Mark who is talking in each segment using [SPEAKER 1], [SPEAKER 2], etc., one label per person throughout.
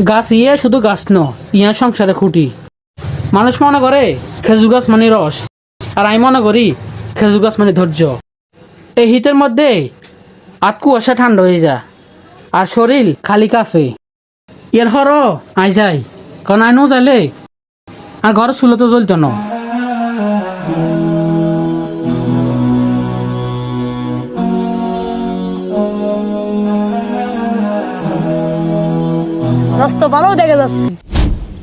[SPEAKER 1] গাছ শুধু গাছ ন ইয়া সংসারে খুঁটি। মানুষ মনে করে খেজুর গাছ মানে রস, আর আমি মনে করি খেজুর গাছ মানে ধৈর্য। এই শীতের মধ্যে আত কুয়াশা ঠান্ডা হয়ে যা আর শরীর খালি কাফে। এর হর আই যাই, কারণ আই নো যাইলে আর ঘর চুলো তো জ্বলতো না।
[SPEAKER 2] রাস্তা ভালো দেখা যাচ্ছে।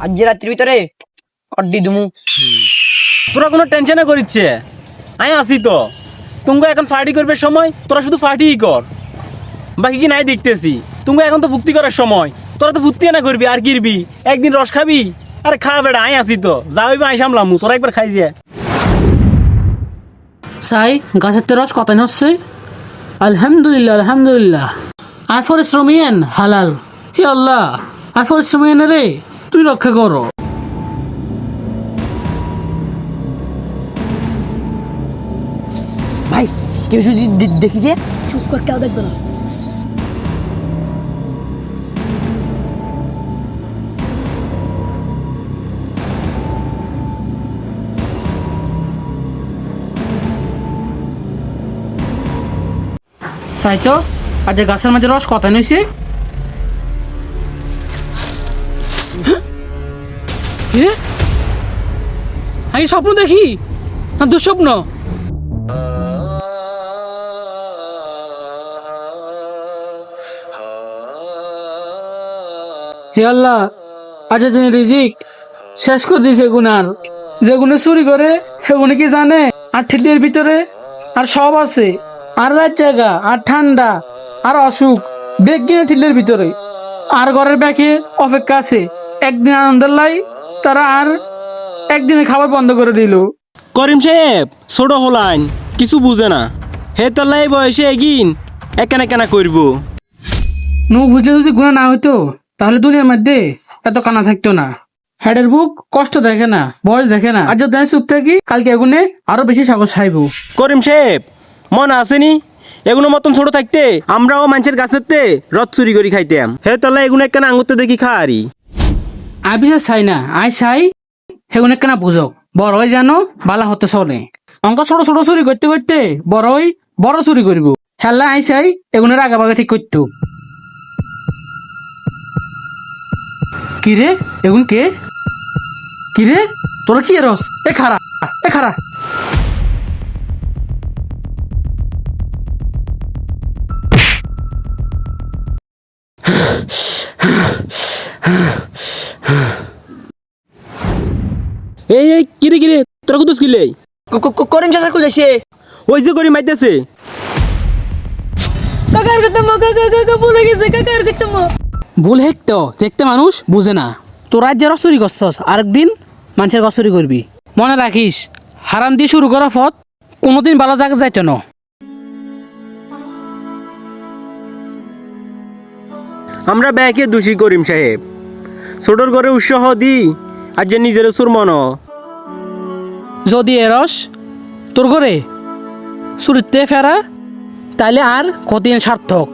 [SPEAKER 2] আজ যে রাত্রির ভিতরে অড্ডি দুমু।
[SPEAKER 3] তোরা কোনো টেনশনে করিচ্ছে, আমি আসি তো। তুমি এখন পার্টি করবে সময়, তোরা শুধু পার্টিই কর, বাকি কি নাই দেখতেছি। তুমি এখন তো ফুর্তি করার সময়, তোরা তো ফুর্তি না করবি আর কিরবি। একদিন রস খাবি, আরে খা বেড়া, আমি আসি তো। যা হইবে আমি সামলামু, তোরা একবার খাই যে।
[SPEAKER 1] সাই গাছের তো রস কথা হচ্ছে। আলহামদুলিল্লাহ আলহামদুলিল্লাহ। আর পরিশ্রমিয়েন হালাল। হে আল্লাহ, আর পরিশ্রমিয়েন রে তুই রক্ষা করো।
[SPEAKER 2] ভাই কেউ যদি দেখি যে চুপ কর, কেউ দেখবে না।
[SPEAKER 1] সাই তো আর যে গাছের মাঝে রস কথা নইছে। আমি স্বপ্ন দেখি না দুঃস্বপ্ন? হে আল্লাহ, আজ তুমি রিজিক শেষ করে দিছে গুনার। যে গুনে চুরি করে সে গুনে কি জানে? আর ঠিলের ভিতরে আর সব আছে, আর রাত জায়গা, আর ঠান্ডা, আর অসুখ বেগ কিনে ঠিলের ভিতরে। আর ঘরের ব্যাগে অপেক্ষা আছে একদিন আনন্দের লাই, তারা আর একদিনে খাবার বন্ধ করে দিল।
[SPEAKER 3] করিম সাহেব ছোট হলাইন, কিছু বুঝে না। হে তলাই বয়সে এগিন একানা কেনা করব।
[SPEAKER 1] নু বুঝলে যদি গুণা না হইতো তাহলে দুনিয়ার মধ্যে এত কানা থাকতো না। হেডের বুক কষ্ট দেখে না, বয়স দেখে না। আর যদি চুপ থাকি কালকে এগুনে আরো বেশি সাগর খাইব।
[SPEAKER 3] করিম সাহেব মনে আসেনি এগুলো মতন ছোট থাকতে আমরাও মানুষের গাছেতে রথ চুরি করে খাইতাম। হে তলাই এগুলো একখানা আঙুরতে দেখি খাওয়ারি।
[SPEAKER 1] আই বিশ্বাস চাই না, আই চাই সেগুনে কেনা বুঝক বড় হয়ে জানো বালা হতে চলে। অঙ্ক ছোট ছোট চুরি করতে করতে বড় হই বড় চুরি করব। হেল্লা আই চাই এগুনের আগে বাগে ঠিক করতো। কিরে এগুন কে? কিরে তোরা কি রস? এ খারা এ খারা।
[SPEAKER 3] এই এই কিরে কিরে তোরা কত ছিলে?
[SPEAKER 2] করিম চাচা কোথায়?
[SPEAKER 3] ওই যে করিম মাইতেছে।
[SPEAKER 2] কাকার কথা মা, কাকা কাকা ভুলে গেছে, কাকার কথা মা।
[SPEAKER 1] ভুল হেকতো দেখতে মানুষ বুঝে না। তোরা যে রস চুরি করছস আরেকদিন মানুষের রস চুরি করবি। মনে রাখিস হারাম দিয়ে শুরু করা পথ কোনোদিন ভালো জায়গা যাইতো না।
[SPEAKER 3] আমরা ব্যাকে দোষী করিম সাহেব, ছোটর ঘরে উৎসাহ দি আর যে নিজের সুর মন।
[SPEAKER 1] যদি এ রস তোর ঘরে চুরিতে ফেরা তাইলে আর কতদিন সার্থক।